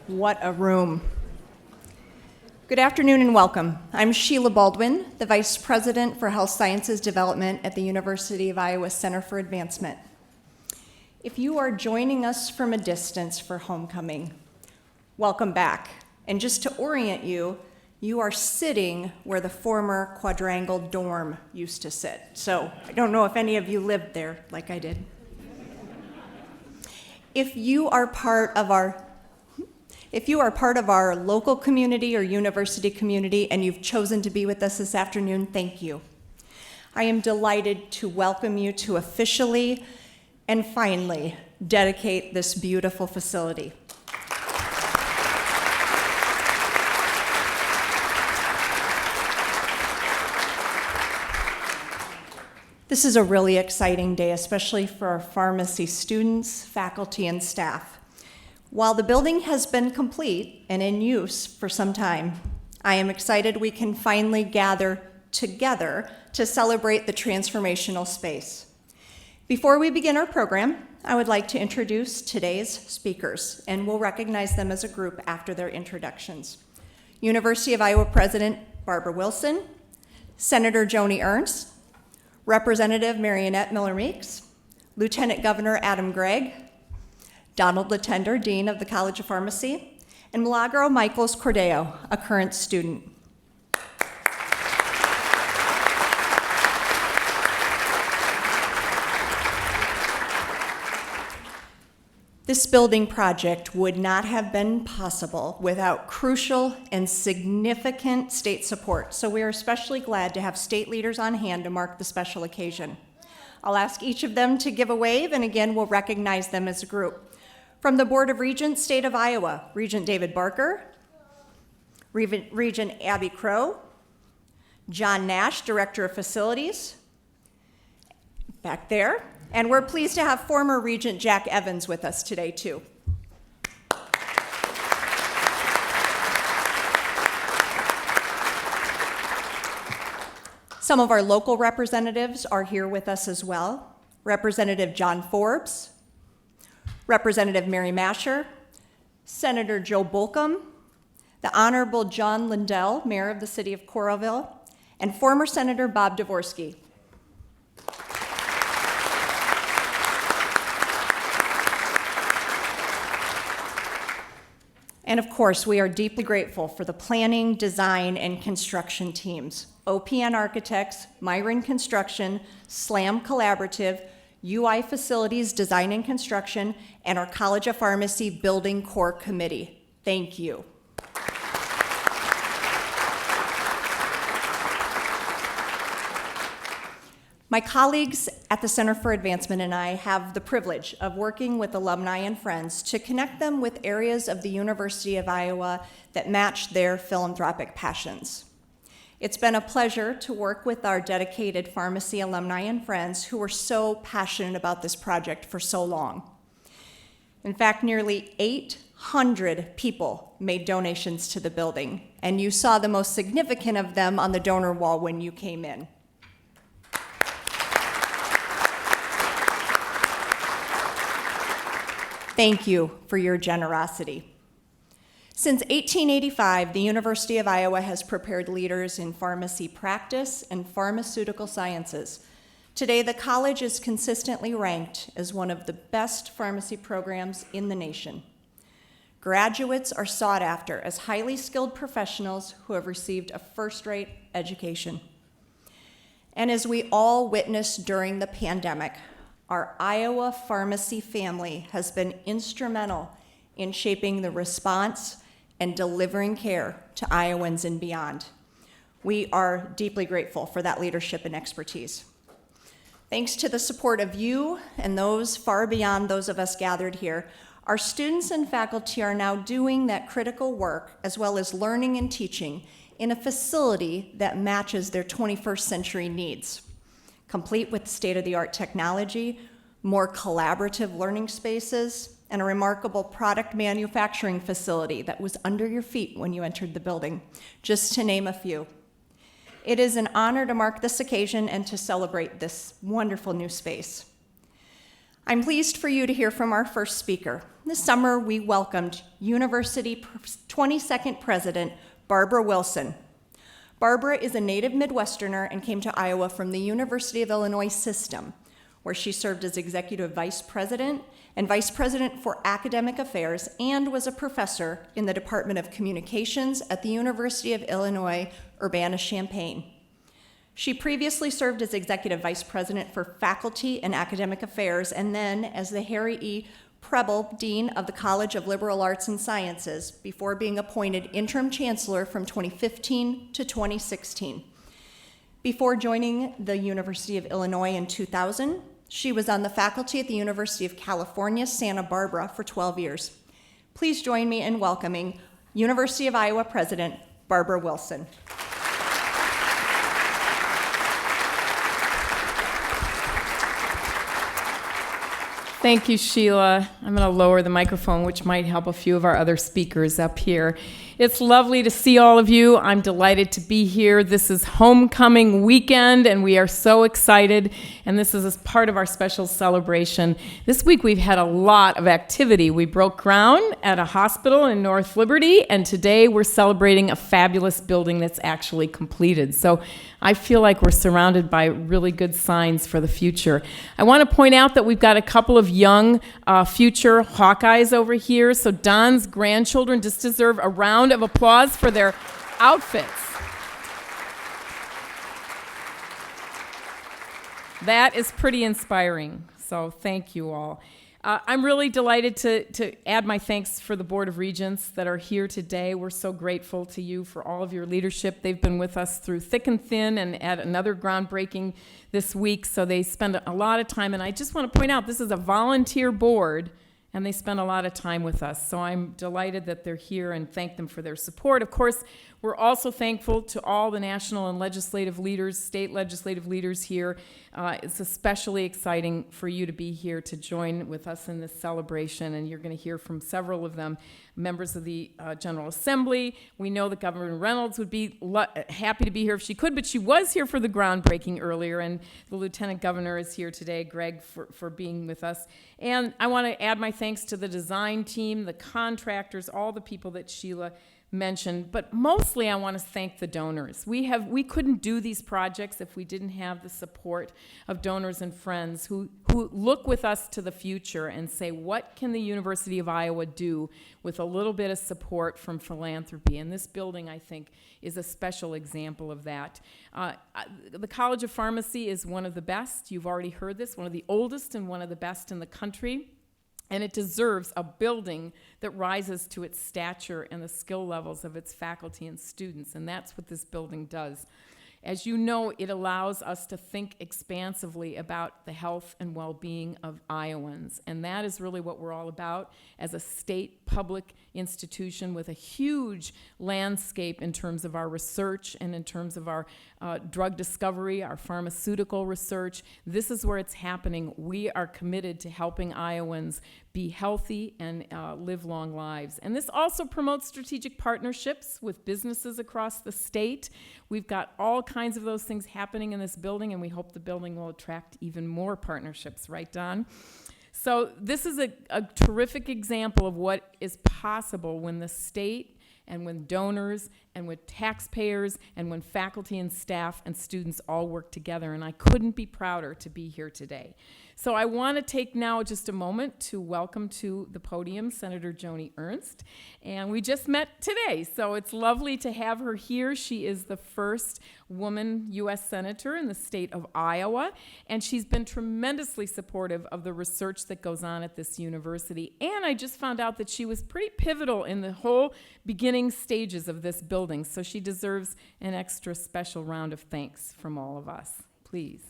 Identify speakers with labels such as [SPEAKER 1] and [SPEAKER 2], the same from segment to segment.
[SPEAKER 1] What a room. Good afternoon and welcome. I'm Sheila Baldwin, the Vice President for Health Sciences Development at the University of Iowa Center for Advancement. If you are joining us from a distance for homecoming, welcome back. And just to orient you, you are sitting where the former quadrangle dorm used to sit. So I don't know if any of you lived there like I did. If you are part of our local community or university community and you've chosen to be with us this afternoon, thank you. I am delighted to welcome you to officially and finally dedicate this beautiful facility. This is a really exciting day, especially for our pharmacy students, faculty, and staff. While the building has been complete and in use for some time, I am excited we can finally gather together to celebrate the transformational space. Before we begin our program, I would like to introduce today's speakers, and we'll recognize them as a group after their introductions. University of Iowa President Barbara Wilson, Senator Joni Ernst, Representative Marionette Meeks, Lieutenant Governor Adam Gregg, Donald Latender, Dean of the College of Pharmacy, and Milagro Michaels Cordeo, a current student. This building project would not have been possible without crucial and significant state support, so we are especially glad to have state leaders on hand to mark the special occasion. I'll ask each of them to give a wave, and again, we'll recognize them as a group. From the Board of Regents, State of Iowa, Regent David Barker, Regent Abby Crow, John Nash, Director of Facilities, back there, and we're pleased to have former Regent Jack Evans with us today, too. Some of our local representatives are here with us as well. Representative John Forbes, Representative Mary Masher, Senator Joe Bolcom, the Honorable John Lindell, Mayor of the City of Coralville, and former Senator Bob Dvorsky. And of course, we are deeply grateful for the planning, design, and construction teams. OPN Architects, Myron Construction, SLAM Collaborative, UI Facilities Design and Construction, and our College of Pharmacy Building Core Committee. Thank you. My colleagues at the Center for Advancement and I have the privilege of working with alumni and friends to connect them with areas of the University of Iowa that match their philanthropic passions. It's been a pleasure to work with our dedicated pharmacy alumni and friends who were so passionate about this project for so long. In fact, nearly 800 people made donations to the building, and you saw the most significant of them on the donor wall when you came in. Thank you for your generosity. Since 1885, the University of Iowa has prepared leaders in pharmacy practice and pharmaceutical sciences. Today, the college is consistently ranked as one of the best pharmacy programs in the nation. Graduates are sought after as highly skilled professionals who have received a first-rate education. And as we all witnessed during the pandemic, our Iowa pharmacy family has been instrumental in shaping the response and delivering care to Iowans and beyond. We are deeply grateful for that leadership and expertise. Thanks to the support of you and those far beyond those of us gathered here, our students and faculty are now doing that critical work as well as learning and teaching in a facility that matches their 21st century needs, complete with state-of-the-art technology, more collaborative learning spaces, and a remarkable product manufacturing facility that was under your feet when you entered the building, just to name a few. It is an honor to mark this occasion and to celebrate this wonderful new space. I'm pleased for you to hear from our first speaker. This summer, we welcomed University 22nd President Barbara Wilson. Barbara is a native Midwesterner and came to Iowa from the University of Illinois system, where she served as Executive Vice President and Vice President for Academic Affairs and was a professor in the Department of Communications at the University of Illinois Urbana-Champaign. She previously served as Executive Vice President for Faculty and Academic Affairs and then as the Harry E. Preble Dean of the College of Liberal Arts and Sciences before being appointed Interim Chancellor from 2015 to 2016. Before joining the University of Illinois in 2000, she was on the faculty at the University of California, Santa Barbara for 12 years. Please join me in welcoming University of Iowa President Barbara Wilson.
[SPEAKER 2] Thank you, Sheila. I'm going to lower the microphone, which might help a few of our other speakers up here. It's lovely to see all of you. I'm delighted to be here. This is homecoming weekend, and we are so excited. And this is as part of our special celebration. This week, we've had a lot of activity. We broke ground at a hospital in North Liberty, and today we're celebrating a fabulous building that's actually completed. So I feel like we're surrounded by really good signs for the future. I want to point out that we've got a couple of young future Hawkeyes over here. So Don's grandchildren just deserve a round of applause for their outfits. That is pretty inspiring. So thank you all. I'm really delighted to add my thanks for the Board of Regents that are here today. We're so grateful to you for all of your leadership. They've been with us through thick and thin and at another groundbreaking this week, so they spend a lot of time. And I just want to point out, this is a volunteer board, and they spend a lot of time with us. So I'm delighted that they're here and thank them for their support. Of course, we're also thankful to all the national and legislative leaders, state legislative leaders here. It's especially exciting for you to be here to join with us in this celebration, and you're going to hear from several of them, members of the General Assembly. We know that Governor Reynolds would be happy to be here if she could, but she was here for the groundbreaking earlier, and the Lieutenant Governor is here today, Greg, for being with us. And I want to add my thanks to the design team, the contractors, all the people that Sheila mentioned, but mostly I want to thank the donors. We couldn't do these projects if we didn't have the support of donors and friends who look with us to the future and say, what can the University of Iowa do with a little bit of support from philanthropy? And this building, I think, is a special example of that. The College of Pharmacy is one of the best. You've already heard this, one of the oldest and one of the best in the country. And it deserves a building that rises to its stature and the skill levels of its faculty and students, and that's what this building does. As you know, it allows us to think expansively about the health and well-being of Iowans, and that is really what we're all about as a state public institution with a huge landscape in terms of our research and in terms of our drug discovery, our pharmaceutical research. This is where it's happening. We are committed to helping Iowans be healthy and live long lives. And this also promotes strategic partnerships with businesses across the state. We've got all kinds of those things happening in this building, and we hope the building will attract even more partnerships, right, Don? So this is a terrific example of what is possible when the state and when donors and with taxpayers and when faculty and staff and students all work together, and I couldn't be prouder to be here today. So I want to take now just a moment to welcome to the podium Senator Joni Ernst, and we just met today, so it's lovely to have her here. She is the first woman U.S. Senator in the state of Iowa, and she's been tremendously supportive of the research that goes on at this university, and I just found out that she was pretty pivotal in the whole beginning stages of this building, so she deserves an extra special round of thanks from all of us. Please.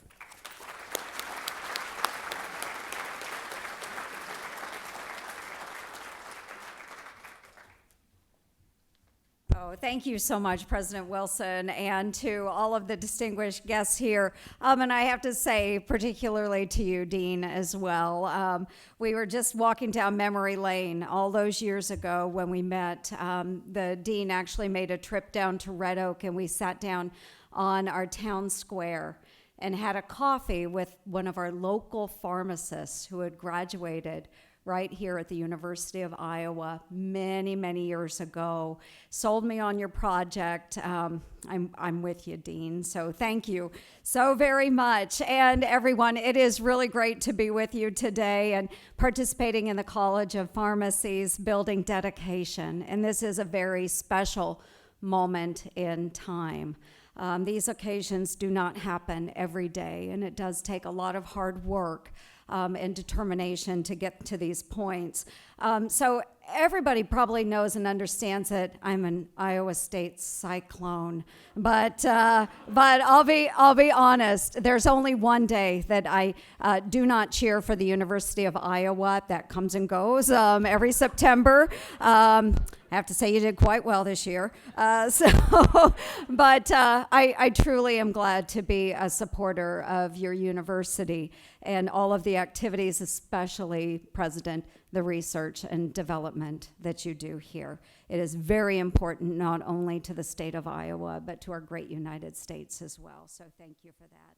[SPEAKER 3] Oh, thank you so much, President Wilson, and to all of the distinguished guests here. And I have to say, particularly to you, Dean, as well. We were just walking down memory lane all those years ago when we met. The Dean actually made a trip down to Red Oak, and we sat down on our town square. and had a coffee with one of our local pharmacists who had graduated right here at the University of Iowa many, many years ago. Sold me on your project. I'm with you, Dean, so thank you so very much. And everyone, it is really great to be with you today and participating in the College of Pharmacy's building dedication. And this is a very special moment in time. These occasions do not happen every day, and it does take a lot of hard work and determination to get to these points. So everybody probably knows and understands that I'm an Iowa State Cyclone, but I'll be honest. There's only one day that I do not cheer for the University of Iowa. That comes and goes every September. I have to say you did quite well this year. But I truly am glad to be a supporter of your university and all of the activities, especially, President, the research and development that you do here. It is very important not only to the state of Iowa, but to our great United States as well. So thank you for that.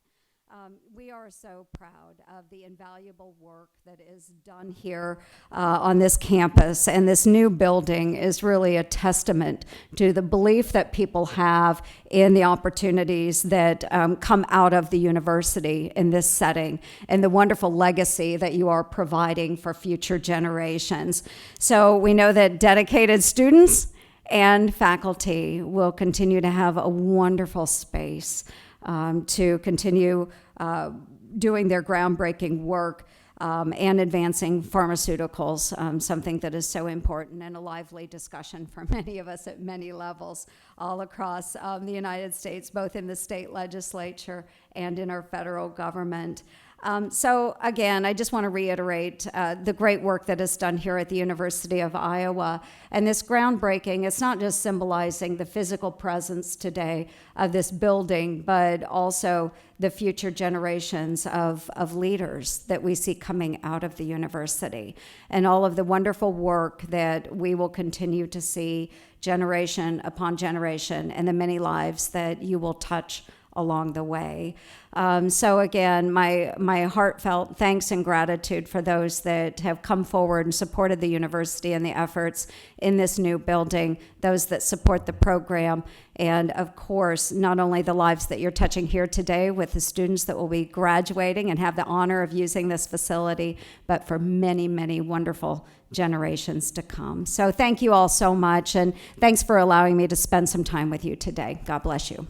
[SPEAKER 3] We are so proud of the invaluable work that is done here on this campus, and this new building is really a testament to the belief that people have in the opportunities that come out of the university in this setting, and the wonderful legacy that you are providing for future generations. So we know that dedicated students and faculty will continue to have a wonderful space to continue doing their groundbreaking work and advancing pharmaceuticals, something that is so important and a lively discussion for many of us at many levels all across the United States, both in the state legislature and in our federal government. So again, I just want to reiterate the great work that is done here at the University of Iowa. And this groundbreaking, it's not just symbolizing the physical presence today of this building, but also the future generations of leaders that we see coming out of the university, and all of the wonderful work that we will continue to see generation upon generation, and the many lives that you will touch along the way. So again, my heartfelt thanks and gratitude for those that have come forward and supported the university and the efforts in this new building, those that support the program, and of course, not only the lives that you're touching here today with the students that will be graduating and have the honor of using this facility, but for many, many wonderful generations to come. So thank you all so much, and thanks for allowing me to spend some time with you today. God bless you.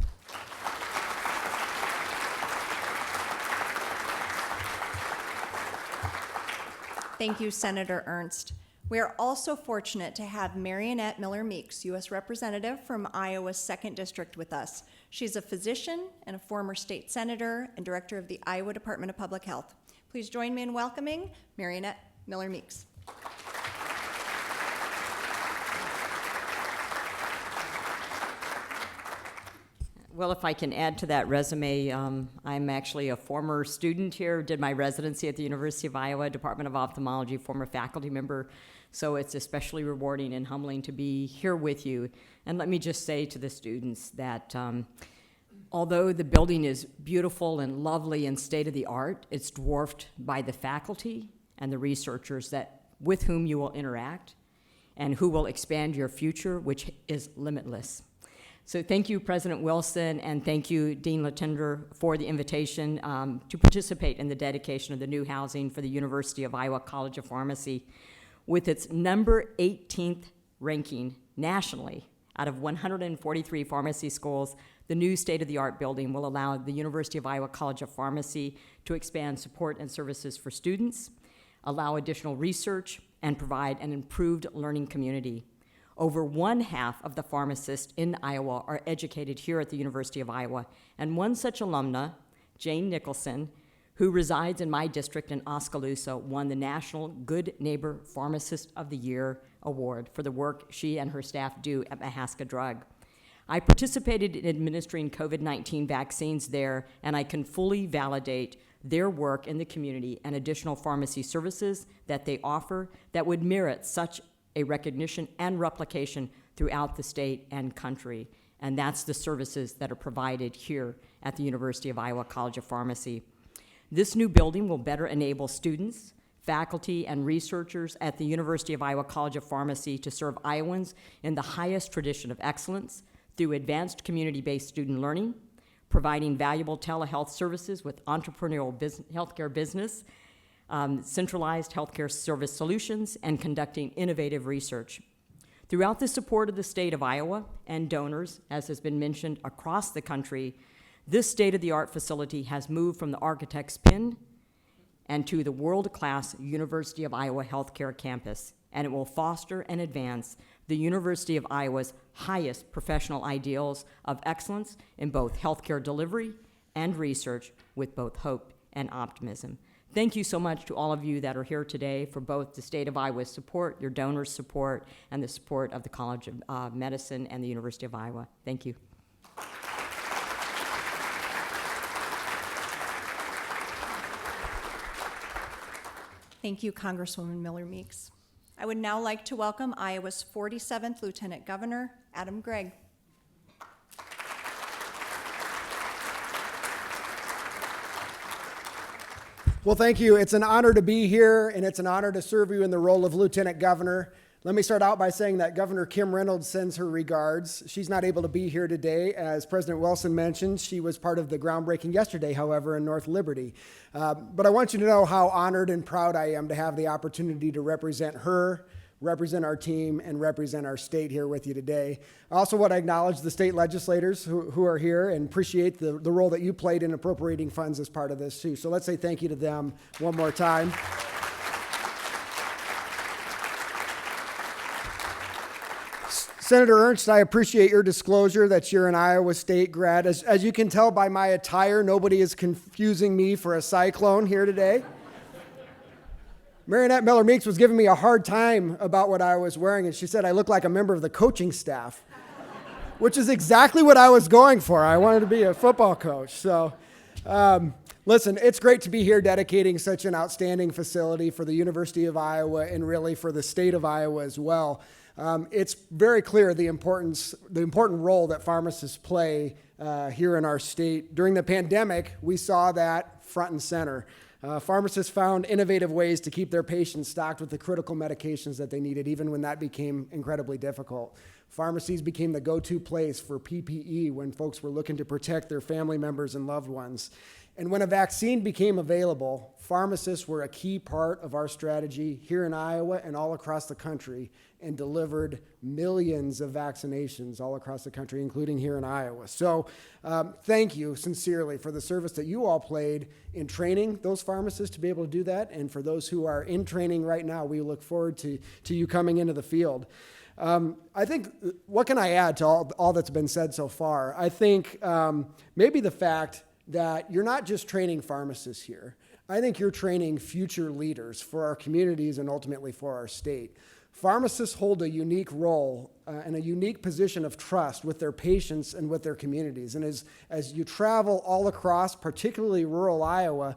[SPEAKER 1] Thank you, Senator Ernst. We are also fortunate to have Marionette Miller-Meeks, U.S. Representative from Iowa's 2nd District, with us. She's a physician and a former state senator and director of the Iowa Department of Public Health. Please join me in welcoming Marionette Miller-Meeks.
[SPEAKER 4] Well, if I can add to that resume, I'm actually a former student here, did my residency at the University of Iowa, Department of Ophthalmology, former faculty member, so it's especially rewarding and humbling to be here with you. And let me just say to the students that although the building is beautiful and lovely and state-of-the-art, it's dwarfed by the faculty and the researchers with whom you will interact and who will expand your future, which is limitless. So thank you, President Wilson, and thank you, Dean Latender, for the invitation to participate in the dedication of the new housing for the University of Iowa College of Pharmacy. With its number 18th ranking nationally out of 143 pharmacy schools, the new state-of-the-art building will allow the University of Iowa College of Pharmacy to expand support and services for students, allow additional research, and provide an improved learning community. Over 1/2 of the pharmacists in Iowa are educated here at the University of Iowa, and one such alumna, Jane Nicholson, who resides in my district in Oskaloosa, won the National Good Neighbor Pharmacist of the Year award for the work she and her staff do at Mahaska Drug. I participated in administering COVID-19 vaccines there, and I can fully validate their work in the community and additional pharmacy services that they offer that would merit such a recognition and replication throughout the state and country. and that's the services that are provided here at the University of Iowa College of Pharmacy. This new building will better enable students, faculty, and researchers at the University of Iowa College of Pharmacy to serve Iowans in the highest tradition of excellence through advanced community-based student learning, providing valuable telehealth services with entrepreneurial healthcare business, centralized healthcare service solutions, and conducting innovative research. Throughout the support of the state of Iowa and donors, as has been mentioned across the country, this state-of-the-art facility has moved from the architect's pin and to the world-class University of Iowa Healthcare campus, and it will foster and advance the University of Iowa's highest professional ideals of excellence in both healthcare delivery and research with both hope and optimism. Thank you so much to all of you that are here today for both the state of Iowa's support, your donors' support, and the support of the College of Medicine and the University of Iowa. Thank you.
[SPEAKER 1] Thank you, Congresswoman Miller Meeks. I would now like to welcome Iowa's 47th Lieutenant Governor, Adam Gregg.
[SPEAKER 5] Well, thank you. It's an honor to be here, and it's an honor to serve you in the role of Lieutenant Governor. Let me start out by saying that Governor Kim Reynolds sends her regards. She's not able to be here today. As President Wilson mentioned, she was part of the groundbreaking yesterday, however, in North Liberty. But I want you to know how honored and proud I am to have the opportunity to represent her, represent our team, and represent our state here with you today. I also want to acknowledge the state legislators who are here and appreciate the role that you played in appropriating funds as part of this too. So let's say thank you to them one more time. Senator Ernst, I appreciate your disclosure that you're an Iowa State grad. As you can tell by my attire, nobody is confusing me for a cyclone here today. Marionette Miller Meeks was giving me a hard time about what I was wearing, and she said I look like a member of the coaching staff, which is exactly what I was going for. I wanted to be a football coach. So, listen, it's great to be here dedicating such an outstanding facility for the University of Iowa and really for the state of Iowa as well. It's very clear the important role that pharmacists play here in our state. During the pandemic, we saw that front and center. Pharmacists found innovative ways to keep their patients stocked with the critical medications that they needed, even when that became incredibly difficult. Pharmacies became the go-to place for PPE when folks were looking to protect their family members and loved ones. And when a vaccine became available, pharmacists were a key part of our strategy here in Iowa and all across the country, and delivered millions of vaccinations all across the country, including here in Iowa. So thank you sincerely for the service that you all played in training those pharmacists to be able to do that. And for those who are in training right now, we look forward to you coming into the field. I think, what can I add to all that's been said so far? I think maybe the fact that you're not just training pharmacists here. I think you're training future leaders for our communities and ultimately for our state. Pharmacists hold a unique role and a unique position of trust with their patients and with their communities. And as you travel all across, particularly rural Iowa,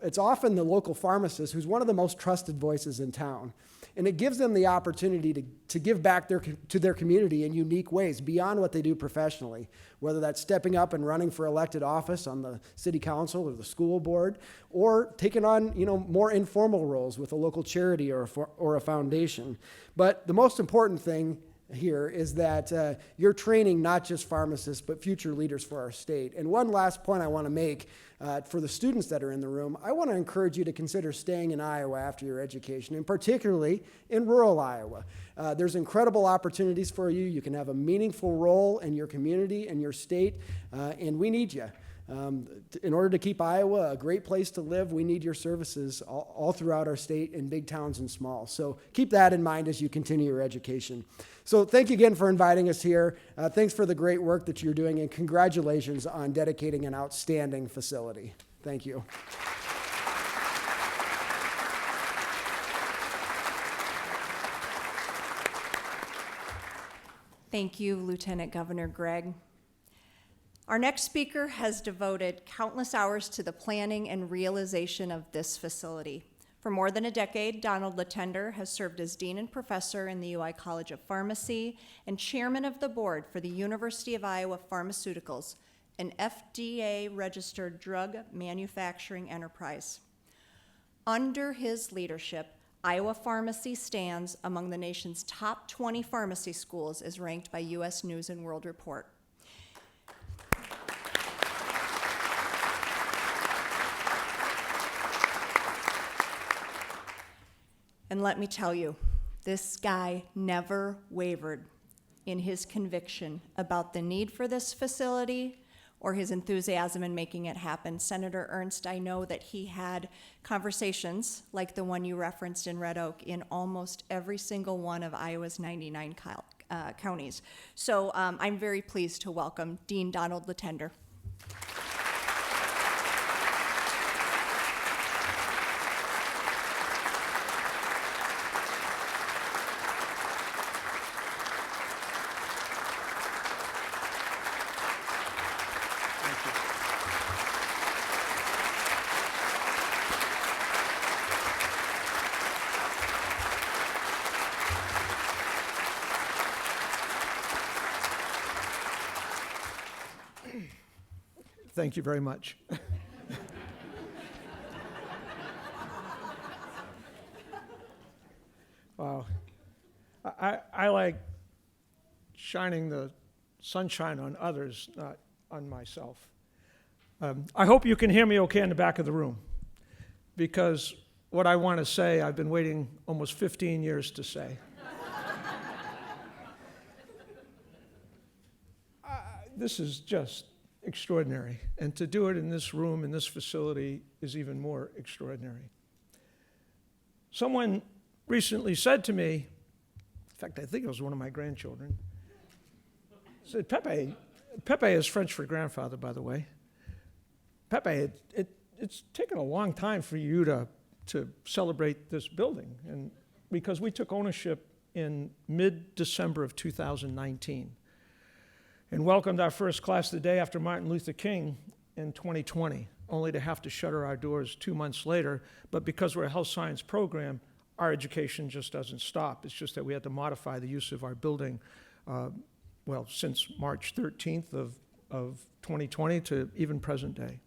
[SPEAKER 5] it's often the local pharmacist who's one of the most trusted voices in town. And it gives them the opportunity to give back to their community in unique ways beyond what they do professionally, whether that's stepping up and running for elected office on the city council or the school board, or taking on more informal roles with a local charity or a foundation. But the most important thing here is that you're training not just pharmacists, but future leaders for our state. And one last point I want to make for the students that are in the room, I want to encourage you to consider staying in Iowa after your education, and particularly in rural Iowa. There's incredible opportunities for you. You can have a meaningful role in your community and your state, and we need you. In order to keep Iowa a great place to live, we need your services all throughout our state in big towns and small. So keep that in mind as you continue your education. So thank you again for inviting us here. Thanks for the great work that you're doing, and congratulations on dedicating an outstanding facility. Thank you.
[SPEAKER 1] Thank you, Lieutenant Governor Gregg. Our next speaker has devoted countless hours to the planning and realization of this facility. For more than a decade, Donald Latender has served as Dean and Professor in the UI College of Pharmacy and Chairman of the Board for the University of Iowa Pharmaceuticals, an FDA-registered drug manufacturing enterprise. Under his leadership, Iowa Pharmacy stands among the nation's top 20 pharmacy schools as ranked by U.S. News & World Report. And let me tell you, this guy never wavered in his conviction about the need for this facility or his enthusiasm in making it happen. Senator Ernst, I know that he had conversations like the one you referenced in Red Oak in almost every single one of Iowa's 99 counties. So I'm very pleased to welcome Dean Donald Latender.
[SPEAKER 6] Thank you very much. Wow. I like shining the sunshine on others, not on myself. I hope you can hear me okay in the back of the room, because what I want to say, I've been waiting almost 15 years to say. This is just extraordinary, and to do it in this room, in this facility, is even more extraordinary. Someone recently said to me, in fact, I think it was one of my grandchildren, said, Pepe is French for grandfather, by the way. Pepe, it's taken a long time for you to celebrate this building, and because we took ownership in mid-December of 2019. And welcomed our first class the day after Martin Luther King in 2020, only to have to shutter our doors 2 months later. But because we're a health science program, our education just doesn't stop. It's just that we had to modify the use of our building, since March 13th of 2020 to even present day.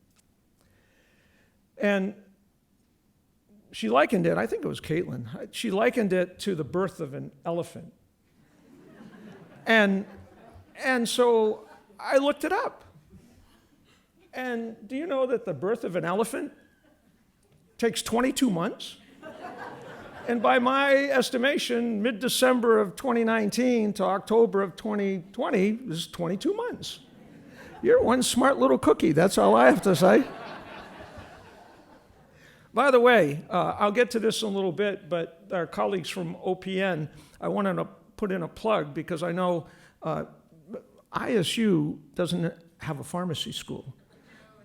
[SPEAKER 6] And she likened it, I think it was Caitlin, she likened it to the birth of an elephant. And so I looked it up. And do you know that the birth of an elephant takes 22 months? And by my estimation, mid-December of 2019 to October of 2020 is 22 months. You're one smart little cookie, that's all I have to say. By the way, I'll get to this in a little bit, but our colleagues from OPN, I wanted to put in a plug because I know ISU doesn't have a pharmacy school.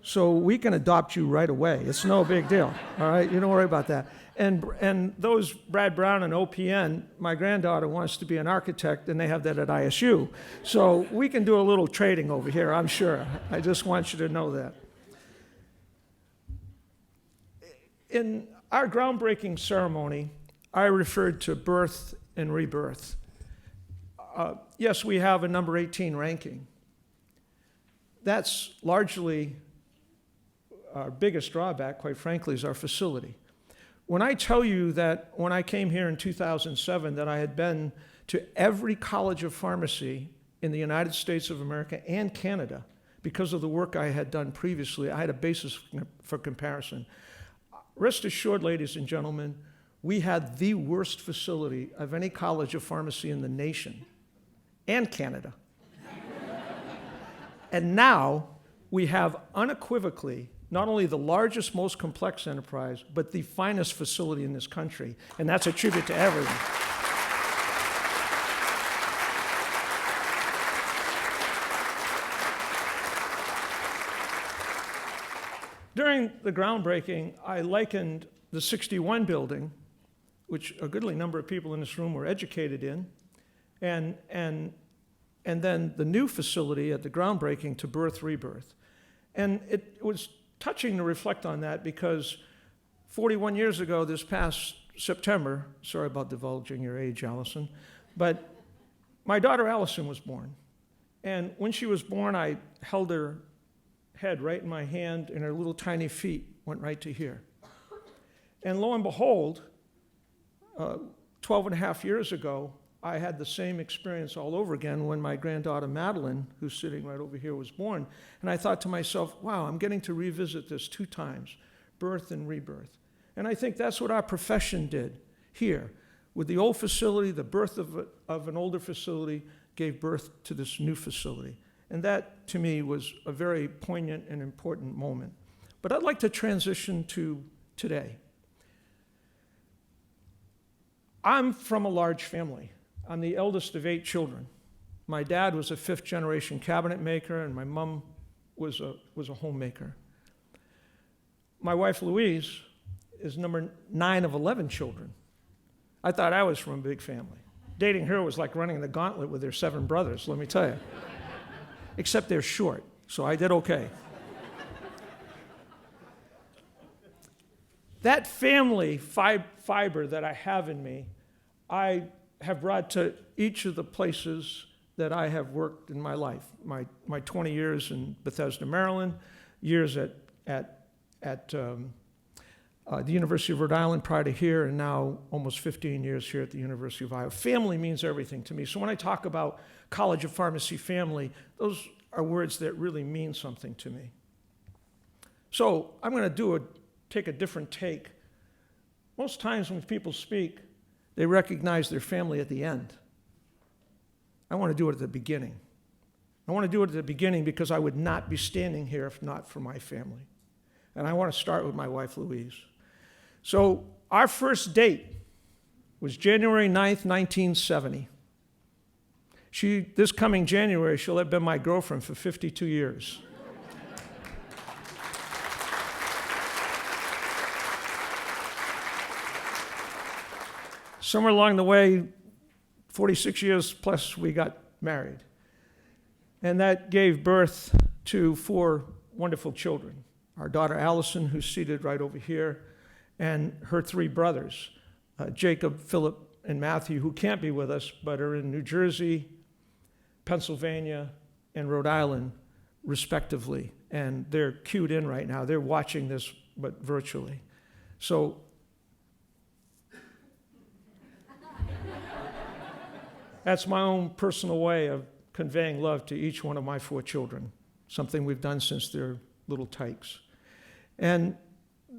[SPEAKER 6] So we can adopt you right away. It's no big deal, all right? You don't worry about that. And those, Brad Brown and OPN, my granddaughter wants to be an architect, and they have that at ISU. So we can do a little trading over here, I'm sure. I just want you to know that. In our groundbreaking ceremony, I referred to birth and rebirth. Yes, we have a number 18 ranking. That's largely our biggest drawback, quite frankly, is our facility. When I tell you that when I came here in 2007 that I had been to every college of pharmacy in the United States of America and Canada because of the work I had done previously, I had a basis for comparison. Rest assured, ladies and gentlemen, we had the worst facility of any college of pharmacy in the nation and Canada. And now we have unequivocally not only the largest, most complex enterprise, but the finest facility in this country. And that's a tribute to everyone. During the groundbreaking, I likened the 61 building, which a goodly number of people in this room were educated in, and then the new facility at the groundbreaking to birth, rebirth. And it was touching to reflect on that because 41 years ago, this past September, sorry about divulging your age, Allison, but my daughter Allison was born. And when she was born, I held her head right in my hand, and her little tiny feet went right to here. And lo and behold, 12 and a half years ago, I had the same experience all over again when my granddaughter Madeline, who's sitting right over here, was born. And I thought to myself, wow, I'm getting to revisit this 2 times, birth and rebirth. And I think that's what our profession did here. With the old facility, the birth of an older facility gave birth to this new facility. And that, to me, was a very poignant and important moment. But I'd like to transition to today. I'm from a large family. I'm the eldest of 8 children. My dad was a 5th-generation cabinet maker, and my mom was a homemaker. My wife, Louise, is number 9 of 11 children. I thought I was from a big family. Dating her was like running the gauntlet with their 7 brothers, let me tell you. Except they're short, so I did okay. That family fiber that I have in me, I have brought to each of the places that I have worked in my life. My 20 years in Bethesda, Maryland, years at the University of Rhode Island prior to here, and now almost 15 years here at the University of Iowa. Family means everything to me. So when I talk about College of Pharmacy family, those are words that really mean something to me. So I'm going to take a different take. Most times when people speak, they recognize their family at the end. I want to do it at the beginning. I want to do it at the beginning because I would not be standing here if not for my family. And I want to start with my wife, Louise. So our first date was January 9th, 1970. This coming January, she'll have been my girlfriend for 52 years. Somewhere along the way, 46 years plus, we got married. And that gave birth to 4 wonderful children. Our daughter Allison, who's seated right over here, and her 3 brothers, Jacob, Philip, and Matthew, who can't be with us, but are in New Jersey, Pennsylvania, and Rhode Island, respectively. And they're cued in right now. They're watching this, but virtually. So that's my own personal way of conveying love to each one of my 4 children, something we've done since they're little tykes. And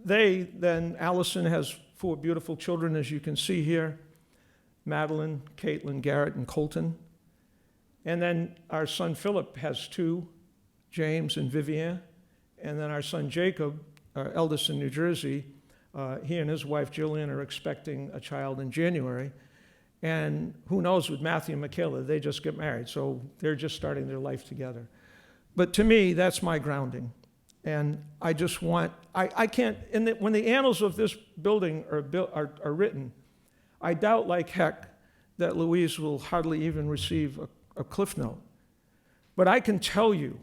[SPEAKER 6] Allison has 4 beautiful children, as you can see here, Madeline, Caitlin, Garrett, and Colton. And then our son Philip has 2, James and Vivian. And then our son Jacob, our eldest in New Jersey, he and his wife Jillian are expecting a child in January. And who knows with Matthew and Michaela, they just get married, so they're just starting their life together. But to me, that's my grounding. And I just want, I can't, when the annals of this building are written, I doubt like heck that Louise will hardly even receive a cliff note. But I can tell you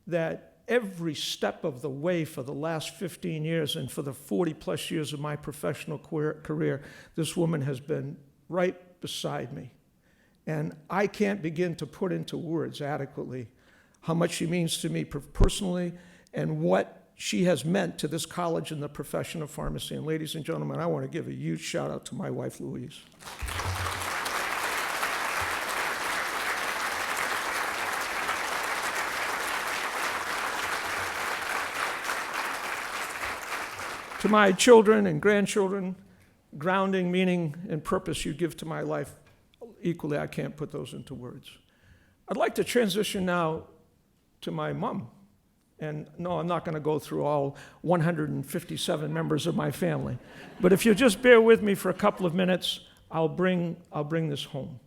[SPEAKER 6] that every step of the way for the last 15 years and for the 40 plus years of my professional career, this woman has been right beside me. And I can't begin to put into words adequately how much she means to me personally and what she has meant to this college and the profession of pharmacy. And ladies and gentlemen, I want to give a huge shout out to my wife, Louise. To my children and grandchildren, grounding, meaning, and purpose you give to my life, equally, I can't put those into words. I'd like to transition now to my mom. And no, I'm not going to go through all 157 members of my family. But if you'll just bear with me for a couple of minutes, I'll bring this home.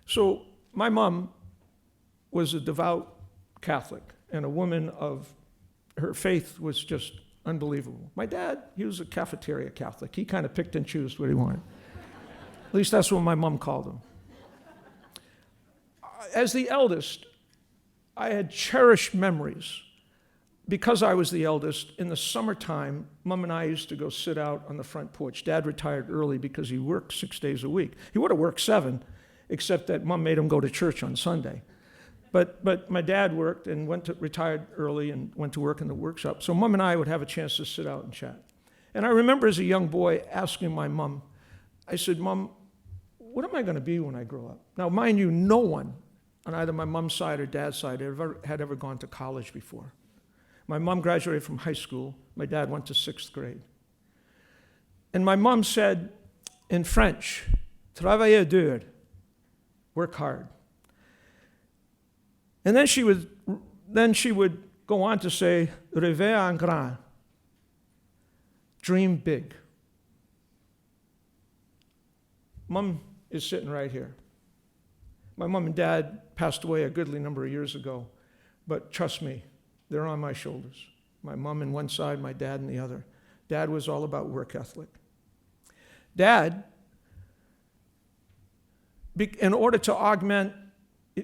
[SPEAKER 6] So my mom was a devout Catholic and a woman of, her faith was just unbelievable. My dad, he was a cafeteria Catholic. He kind of picked and chose what he wanted. At least that's what my mom called him. As the eldest, I had cherished memories because I was the eldest, in the summertime, Mom and I used to go sit out on the front porch. Dad retired early because he worked 6 days a week. He would have worked 7, except that Mom made him go to church on Sunday. But my dad worked and retired early and went to work in the workshop. So Mom and I would have a chance to sit out and chat. And I remember as a young boy asking my mom, I said, Mom, what am I going to be when I grow up? Now, mind you, no one on either my mom's side or dad's side had ever gone to college before. My mom graduated from high school. My dad went to 6th grade. And my mom said in French, travailler dur, work hard. And then she would go on to say, rêver en grand, dream big. Mom is sitting right here. My mom and dad passed away a goodly number of years ago, but trust me, they're on my shoulders. My mom on one side, my dad on the other. Dad was all about work ethic. Dad, in order to augment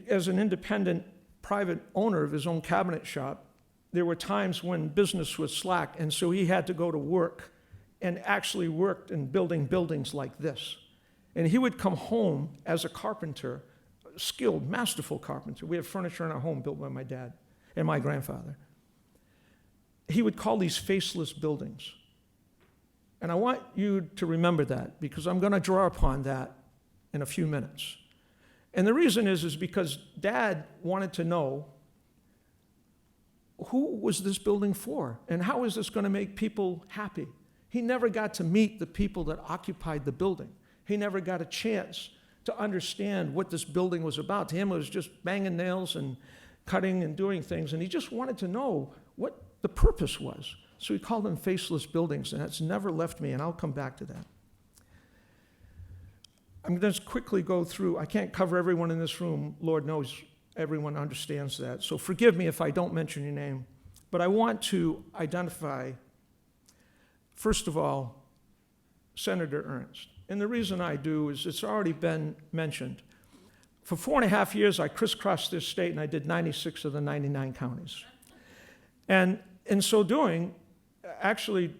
[SPEAKER 6] as an independent private owner of his own cabinet shop, there were times when business was slack, and so he had to go to work and actually worked in building buildings like this. And he would come home as a carpenter, skilled, masterful carpenter. We have furniture in our home built by my dad and my grandfather. He would call these faceless buildings. And I want you to remember that because I'm going to draw upon that in a few minutes. And the reason is because Dad wanted to know who was this building for and how is this going to make people happy. He never got to meet the people that occupied the building. He never got a chance to understand what this building was about. To him, it was just banging nails and cutting and doing things, and he just wanted to know what the purpose was. So he called them faceless buildings, and that's never left me, and I'll come back to that. I'm going to just quickly go through. I can't cover everyone in this room. Lord knows everyone understands that. So forgive me if I don't mention your name. But I want to identify, first of all, Senator Ernst. And the reason I do is it's already been mentioned. For 4.5 years, I crisscrossed this state, and I did 96 of the 99 counties. And in so doing, actually,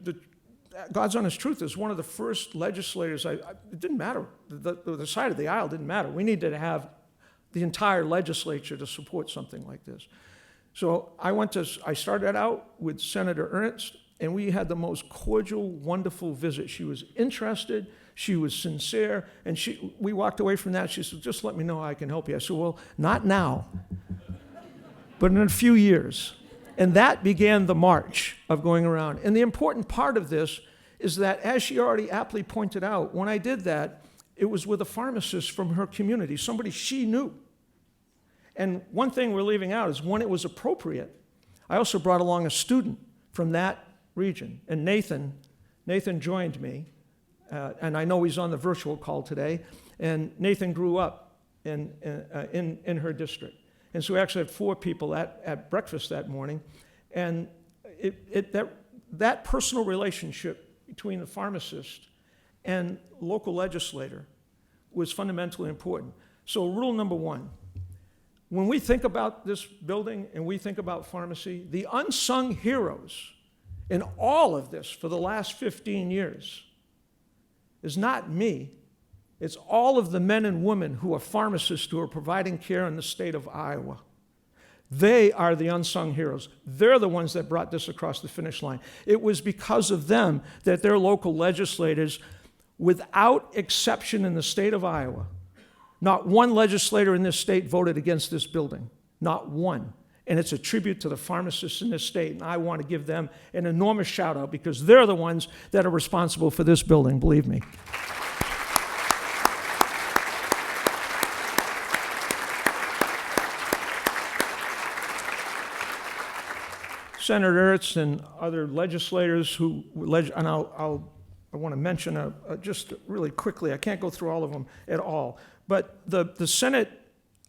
[SPEAKER 6] God's honest truth is one of the first legislators, it didn't matter. The side of the aisle didn't matter. We needed to have the entire legislature to support something like this. So I started out with Senator Ernst, and we had the most cordial, wonderful visit. She was interested, she was sincere, and we walked away from that. She said, just let me know how I can help you. I said, well, not now, but in a few years. And that began the march of going around. And the important part of this is that, as she already aptly pointed out, when I did that, it was with a pharmacist from her community, somebody she knew. And one thing we're leaving out is when it was appropriate, I also brought along a student from that region. And Nathan joined me, and I know he's on the virtual call today, and Nathan grew up in her district. And so we actually had 4 people at breakfast that morning. And that personal relationship between the pharmacist and local legislator was fundamentally important. So rule number 1, when we think about this building and we think about pharmacy, the unsung heroes in all of this for the last 15 years is not me. It's all of the men and women who are pharmacists who are providing care in the state of Iowa. They are the unsung heroes. They're the ones that brought this across the finish line. It was because of them that their local legislators, without exception in the state of Iowa, not one legislator in this state voted against this building. Not one. And it's a tribute to the pharmacists in this state, and I want to give them an enormous shout out because they're the ones that are responsible for this building, believe me. Senator Ernst and other legislators who, and I want to mention just really quickly, I can't go through all of them at all, but the Senate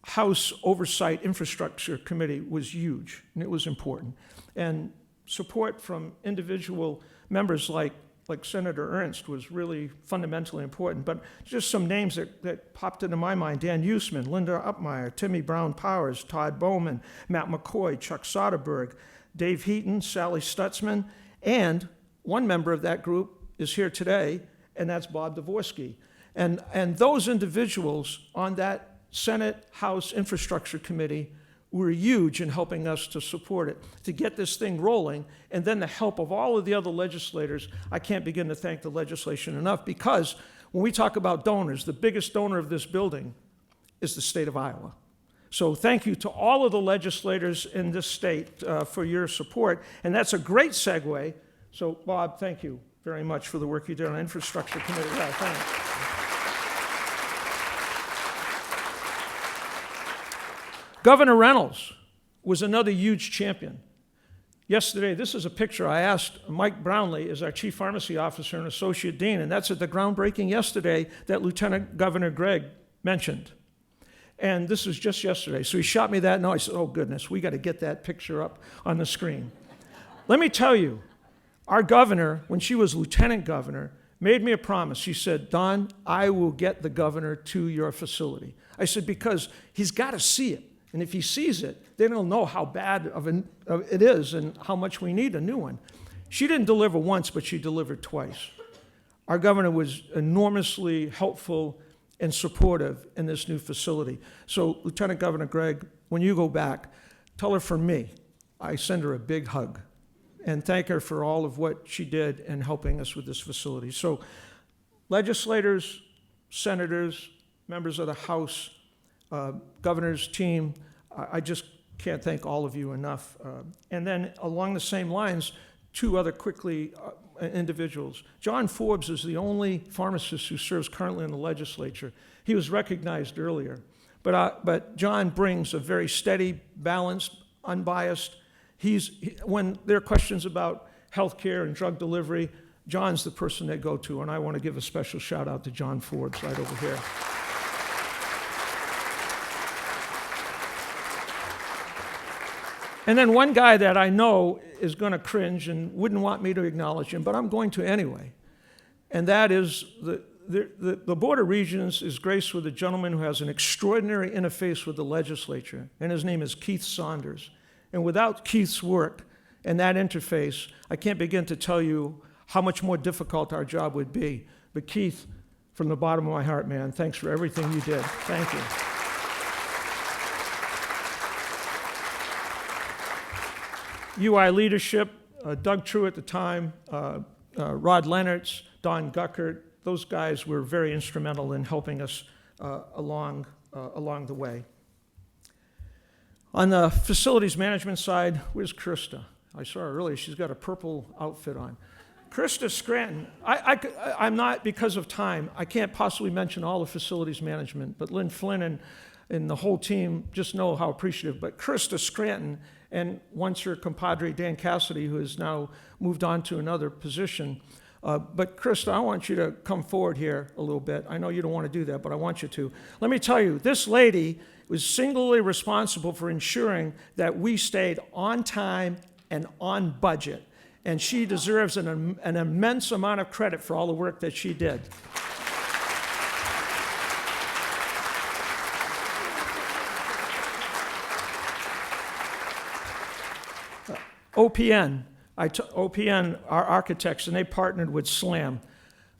[SPEAKER 6] House Oversight Infrastructure Committee was huge, and it was important. And support from individual members like Senator Ernst was really fundamentally important. But just some names that popped into my mind: Dan Usman, Linda Upmeyer, Timmy Brown Powers, Todd Bowman, Matt McCoy, Chuck Soderberg, Dave Heaton, Sally Stutzman, and one member of that group is here today, and that's Bob Dvorsky. And those individuals on that Senate House Infrastructure Committee were huge in helping us to support it, to get this thing rolling, and then the help of all of the other legislators. I can't begin to thank the legislation enough, because when we talk about donors, the biggest donor of this building is the state of Iowa. So thank you to all of the legislators in this state for your support, and that's a great segue. So Bob, thank you very much for the work you did on the Infrastructure Committee. Yeah, thanks. Governor Reynolds was another huge champion. Yesterday, this is a picture. I asked Mike Brownlee, as our chief pharmacy officer and associate dean, and that's at the groundbreaking yesterday that Lieutenant Governor Gregg mentioned. And this was just yesterday. So he shot me that note. I said, oh goodness, we got to get that picture up on the screen. Let me tell you, our governor, when she was lieutenant governor, made me a promise. She said, Don, I will get the governor to your facility. I said, because he's got to see it. And if he sees it, then he'll know how bad it is and how much we need a new one. She didn't deliver once, but she delivered twice. Our governor was enormously helpful and supportive in this new facility. So, Lieutenant Governor Gregg, when you go back, tell her from me, I send her a big hug and thank her for all of what she did in helping us with this facility. So, legislators, senators, members of the House, governor's team, I just can't thank all of you enough. And then along the same lines, two other quickly individuals. John Forbes is the only pharmacist who serves currently in the legislature. He was recognized earlier. But John brings a very steady, balanced, unbiased. When there are questions about health care and drug delivery, John's the person they go to, and I want to give a special shout out to John Forbes right over here. And then one guy that I know is going to cringe and wouldn't want me to acknowledge him, but I'm going to anyway. And that is the Board of Regents is graced with a gentleman who has an extraordinary interface with the legislature, and his name is Keith Saunders. And without Keith's work and that interface, I can't begin to tell you how much more difficult our job would be. But Keith, from the bottom of my heart, man, thanks for everything you did. Thank you. UI leadership, Doug True at the time, Rod Lennertz, Don Guckert, those guys were very instrumental in helping us along the way. On the facilities management side, where's Krista? I saw her earlier. She's got a purple outfit on. Krista Scranton, I'm not, because of time, I can't possibly mention all the facilities management, but Lynn Flynn and the whole team just know how appreciative. But Krista Scranton, and once her compadre Dan Cassidy, who has now moved on to another position. But Krista, I want you to come forward here a little bit. I know you don't want to do that, but I want you to. Let me tell you, this lady was singularly responsible for ensuring that we stayed on time and on budget. And she deserves an immense amount of credit for all the work that she did. OPN, our architects, and they partnered with SLAM.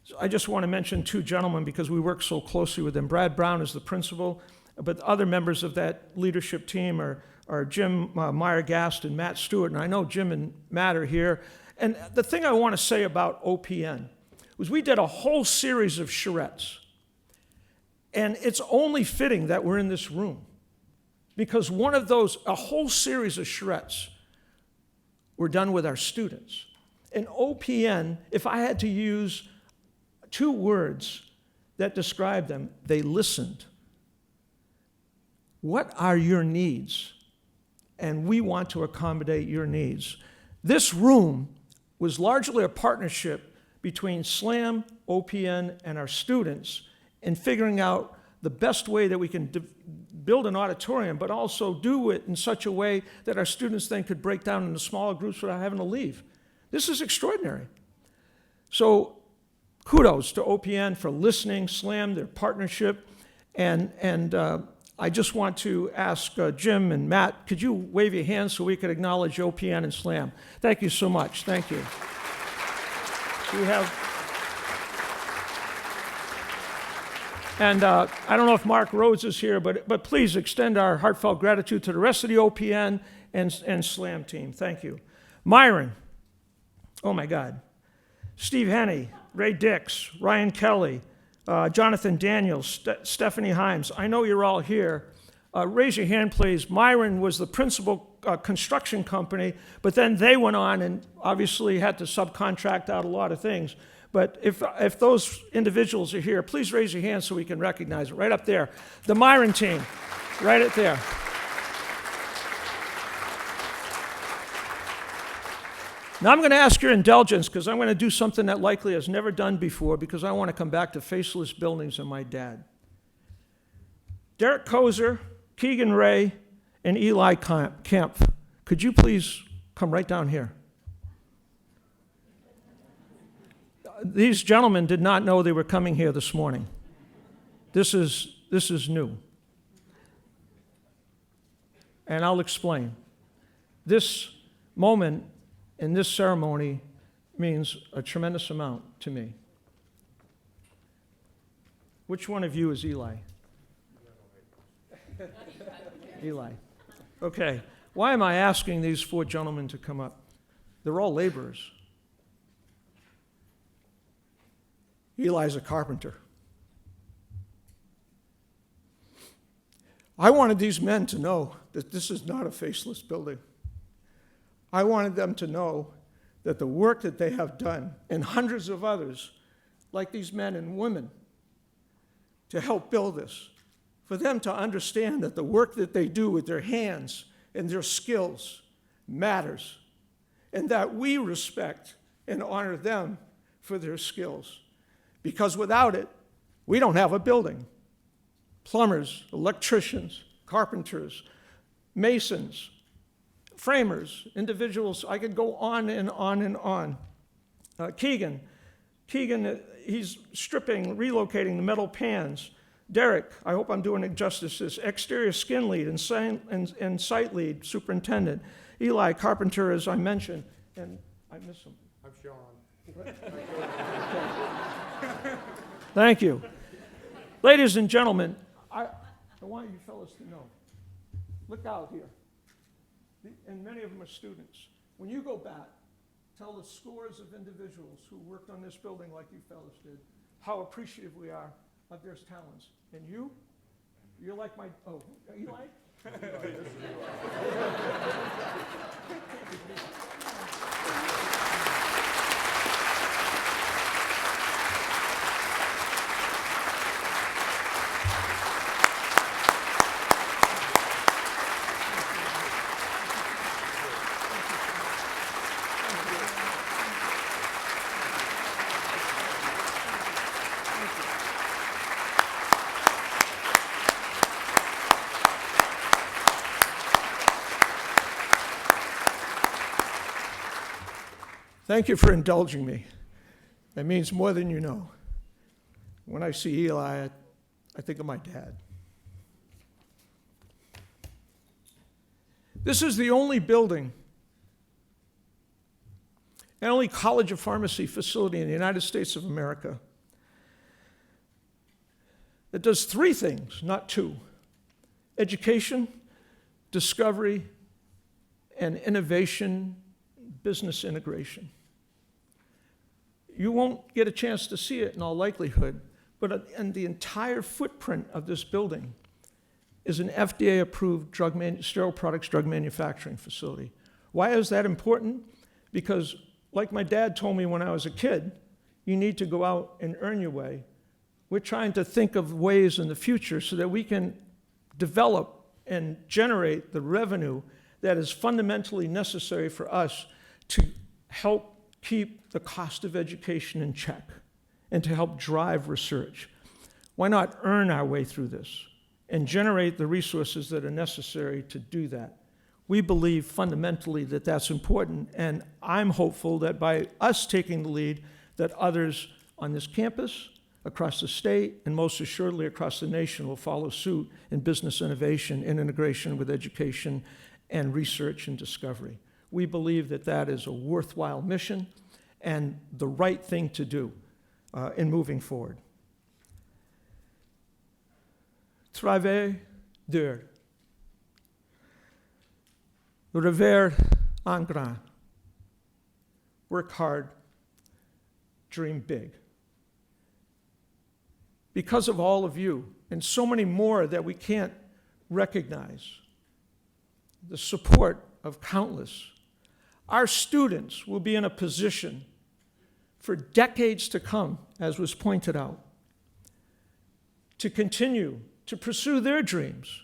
[SPEAKER 6] So I just want to mention two gentlemen because we work so closely with them. Brad Brown is the principal, but other members of that leadership team are Jim Meyer-Gast and Matt Stewart, and I know Jim and Matt are here. And the thing I want to say about OPN was we did a whole series of charrettes, and it's only fitting that we're in this room because a whole series of charrettes were done with our students. And OPN, if I had to use two words that describe them, they listened. What are your needs? And we want to accommodate your needs. This room was largely a partnership between SLAM, OPN, and our students in figuring out the best way that we can build an auditorium, but also do it in such a way that our students then could break down into smaller groups without having to leave. This is extraordinary. So kudos to OPN for listening, SLAM, their partnership, and I just want to ask Jim and Matt, could you wave your hands so we could acknowledge OPN and SLAM? Thank you so much. Thank you. We have, and I don't know if Mark Rhodes is here, but please extend our heartfelt gratitude to the rest of the OPN and SLAM team. Thank you. Myron, oh my God. Steve Henney, Ray Dix, Ryan Kelly, Jonathan Daniels, Stephanie Himes. I know you're all here. Raise your hand, please. Myron was the principal construction company, but then they went on and obviously had to subcontract out a lot of things. But if those individuals are here, please raise your hand so we can recognize it. Right up there. The Myron team, right up there. Now I'm going to ask your indulgence because I'm going to do something that likely has never done before because I want to come back to faceless buildings and my dad. Derek Kozer, Keegan Ray, and Eli Kempf, could you please come right down here? These gentlemen did not know they were coming here this morning. This is new. And I'll explain. This moment in this ceremony means a tremendous amount to me. Which one of you is Eli? Eli. Okay. Why am I asking these four gentlemen to come up? They're all laborers. Eli's a carpenter. I wanted these men to know that this is not a faceless building. I wanted them to know that the work that they have done, and hundreds of others, like these men and women, to help build this, for them to understand that the work that they do with their hands and their skills matters, and that we respect and honor them for their skills. Because without it, we don't have a building. Plumbers, electricians, carpenters, masons, framers, individuals, I could go on and on and on. Keegan, he's stripping, relocating the metal pans. Derek, I hope I'm doing it justice, is exterior skin lead and site lead superintendent. Eli, carpenter, as I mentioned, and I miss him.
[SPEAKER 7] I'm Sean.
[SPEAKER 6] Thank you. Ladies and gentlemen, I want you fellas to know, look out here. And many of them are students. When you go back, tell the scores of individuals who worked on this building like you fellas did, how appreciative we are of their talents. And you're like my, oh, Eli? Thank you for indulging me. That means more than you know. When I see Eli, I think of my dad. This is the only building and only College of Pharmacy facility in the United States of America that does three things, not two: education, discovery, and innovation, business integration. You won't get a chance to see it in all likelihood, but and the entire footprint of this building is an FDA-approved sterile products drug manufacturing facility. Why is that important? Because, like my dad told me when I was a kid, you need to go out and earn your way. We're trying to think of ways in the future so that we can develop and generate the revenue that is fundamentally necessary for us to help keep the cost of education in check and to help drive research. Why not earn our way through this and generate the resources that are necessary to do that? We believe fundamentally that that's important, and I'm hopeful that by us taking the lead, that others on this campus, across the state and most assuredly across the nation will follow suit in business innovation and integration with education and research and discovery. We believe that that is a worthwhile mission and the right thing to do in moving forward. Travailler dur. Rêver en grand. Work hard, dream big. Because of all of you and so many more that we can't recognize, the support of countless, our students will be in a position for decades to come, as was pointed out, to continue to pursue their dreams,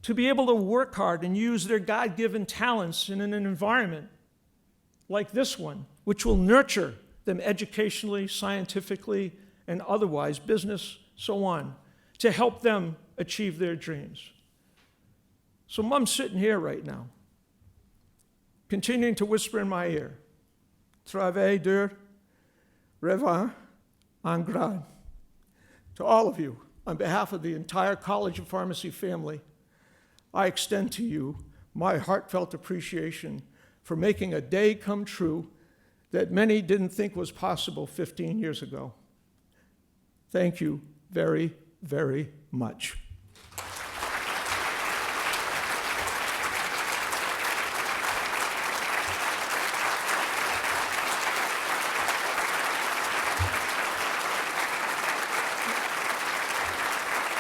[SPEAKER 6] to be able to work hard and use their God-given talents in an environment like this one, which will nurture them educationally, scientifically, and otherwise, business, so on, to help them achieve their dreams. So Mom's sitting here right now, continuing to whisper in my ear, Travailler dur, rêver en grand. To all of you, on behalf of the entire College of Pharmacy family, I extend to you my heartfelt appreciation for making a day come true that many didn't think was possible 15 years ago. Thank you very, very much.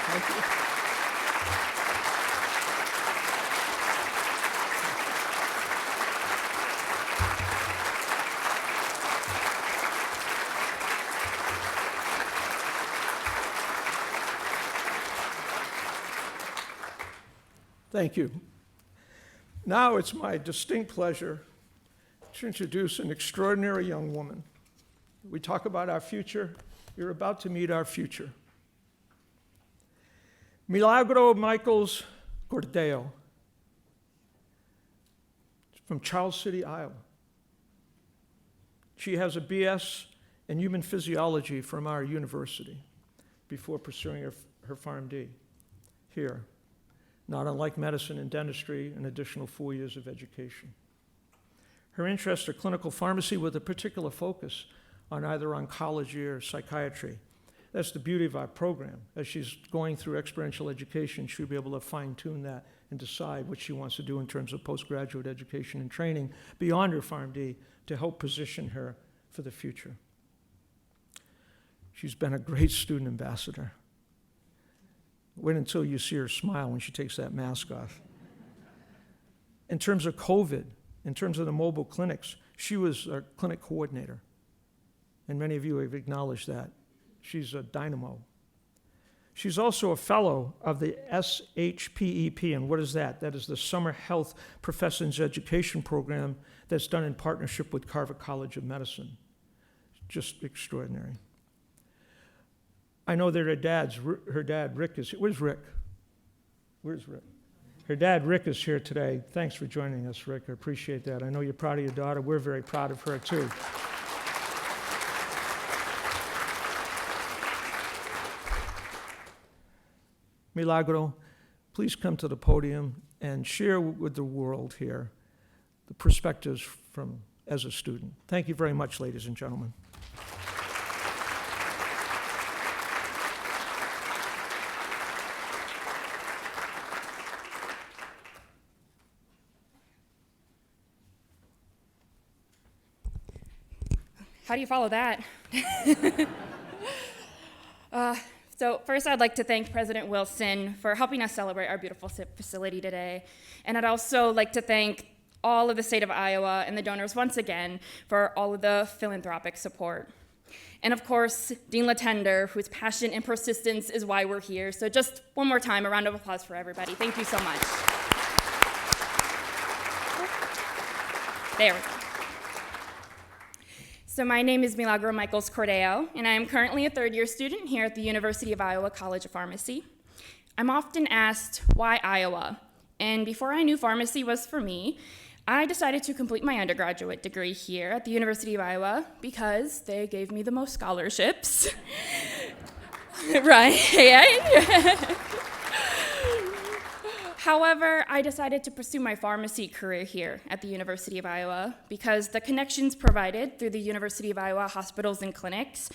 [SPEAKER 6] Thank you. Thank you. Now it's my distinct pleasure to introduce an extraordinary young woman. We talk about our future. You're about to meet our future. Milagro Michaels Cordeo from Charles City, Iowa. She has a BS in human physiology from our university before pursuing her PharmD here. Not unlike medicine and dentistry, an additional 4 years of education. Her interests are clinical pharmacy with a particular focus on either oncology or psychiatry. That's the beauty of our program. As she's going through experiential education, she'll be able to fine-tune that and decide what she wants to do in terms of postgraduate education and training beyond her PharmD to help position her for the future. She's been a great student ambassador. Wait until you see her smile when she takes that mask off. In terms of COVID, in terms of the mobile clinics, she was our clinic coordinator. And many of you have acknowledged that. She's a dynamo. She's also a fellow of the SHPEP. And what is that? That is the Summer Health Professions Education Program that's done in partnership with Carver College of Medicine. Just extraordinary. I know that her dad, Rick, is here. Where's Rick? Where's Rick? Her dad, Rick, is here today. Thanks for joining us, Rick. I appreciate that. I know you're proud of your daughter. We're very proud of her, too. Milagro, please come to the podium and share with the world here the perspectives from as a student. Thank you very much, ladies and gentlemen.
[SPEAKER 7] How do you follow that? So first, I'd like to thank President Wilson for helping us celebrate our beautiful facility today. And I'd also like to thank all of the state of Iowa and the donors once again for all of the philanthropic support. And of course, Dean Latender, whose passion and persistence is why we're here. So just one more time, a round of applause for everybody. Thank you so much. There we go. So my name is Milagro Michaels Cordeo, and I am currently a third-year student here at the University of Iowa College of Pharmacy. I'm often asked, why Iowa? And before I knew pharmacy was for me, I decided to complete my undergraduate degree here at the University of Iowa because they gave me the most scholarships. Right? However, I decided to pursue my pharmacy career here at the University of Iowa because the connections provided through the University of Iowa hospitals and clinics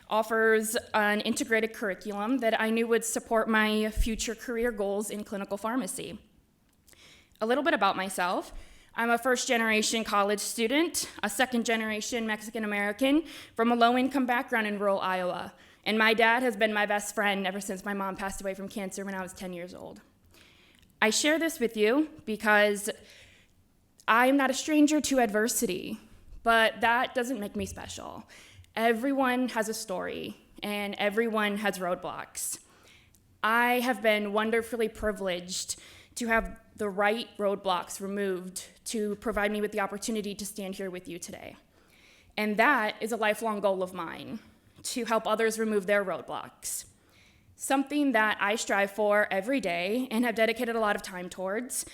[SPEAKER 7] offers an integrated curriculum that I knew would support my future career goals in clinical pharmacy. A little bit about myself. I'm a first-generation college student, a second-generation Mexican-American from a low-income background in rural Iowa, and my dad has been my best friend ever since my mom passed away from cancer when I was 10 years old. I share this with you because I'm not a stranger to adversity, but that doesn't make me special. Everyone has a story, and everyone has roadblocks. I have been wonderfully privileged to have the right roadblocks removed to provide me with the opportunity to stand here with you today. And that is a lifelong goal of mine, to help others remove their roadblocks. Something that I strive for every day and have dedicated a lot of time towards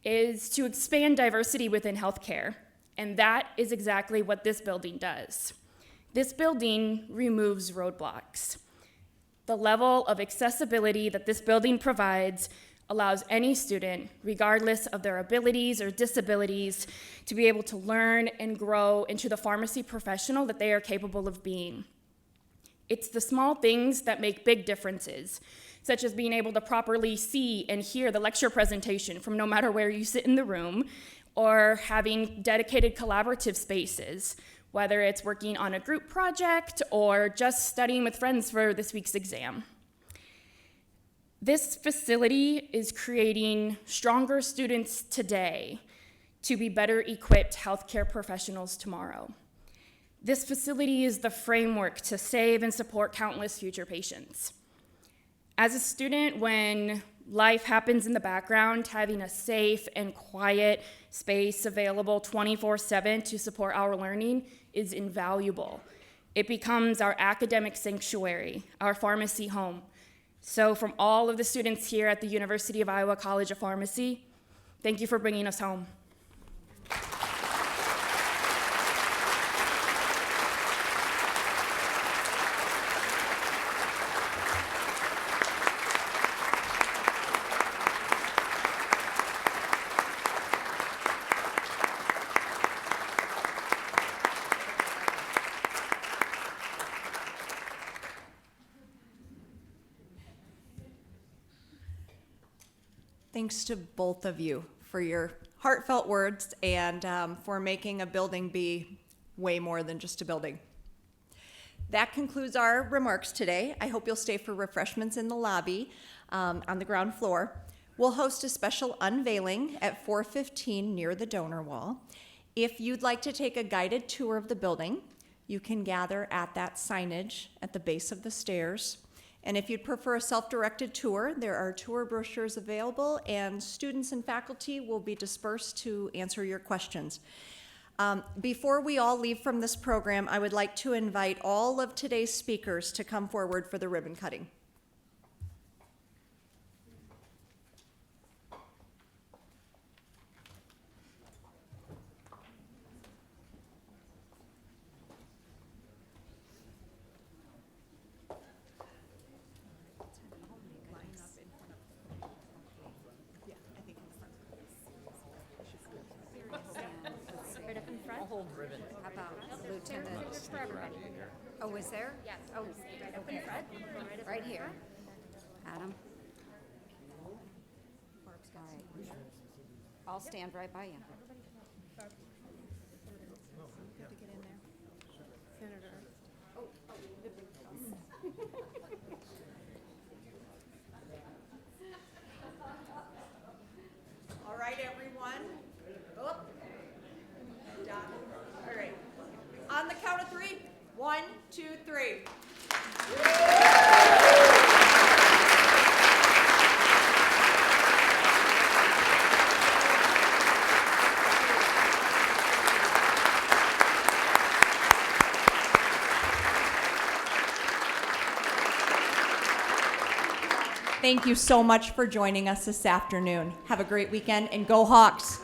[SPEAKER 7] is to expand diversity within healthcare. And that is exactly what this building does. This building removes roadblocks. The level of accessibility that this building provides allows any student, regardless of their abilities or disabilities, to be able to learn and grow into the pharmacy professional that they are capable of being. It's the small things that make big differences, such as being able to properly see and hear the lecture presentation from no matter where you sit in the room, or having dedicated collaborative spaces, whether it's working on a group project or just studying with friends for this week's exam. This facility is creating stronger students today to be better equipped healthcare professionals tomorrow. This facility is the framework to save and support countless future patients. As a student, when life happens in the background, having a safe and quiet space available 24/7 to support our learning is invaluable. It becomes our academic sanctuary, our pharmacy home. So from all of the students here at the University of Iowa College of Pharmacy, thank you for bringing us home.
[SPEAKER 1] Thanks to both of you for your heartfelt words and for making a building be way more than just a building. That concludes our remarks today. I hope you'll stay for refreshments in the lobby on the ground floor. We'll host a special unveiling at 4:15 near the donor wall. If you'd like to take a guided tour of the building, you can gather at that signage at the base of the stairs. And if you'd prefer a self-directed tour, there are tour brochures available, and students and faculty will be dispersed to answer your questions. Before we all leave from this program, I would like to invite all of today's speakers to come forward for the ribbon cutting.
[SPEAKER 3] How about Lieutenant? Oh, was there? Yes. Oh, okay. Right here. Adam. All right. I'll stand right by you.
[SPEAKER 1] All right, everyone. Oh. Down. All right. On the count of three. 1, 2, 3. Thank you so much for joining us this afternoon. Have a great weekend and go Hawks!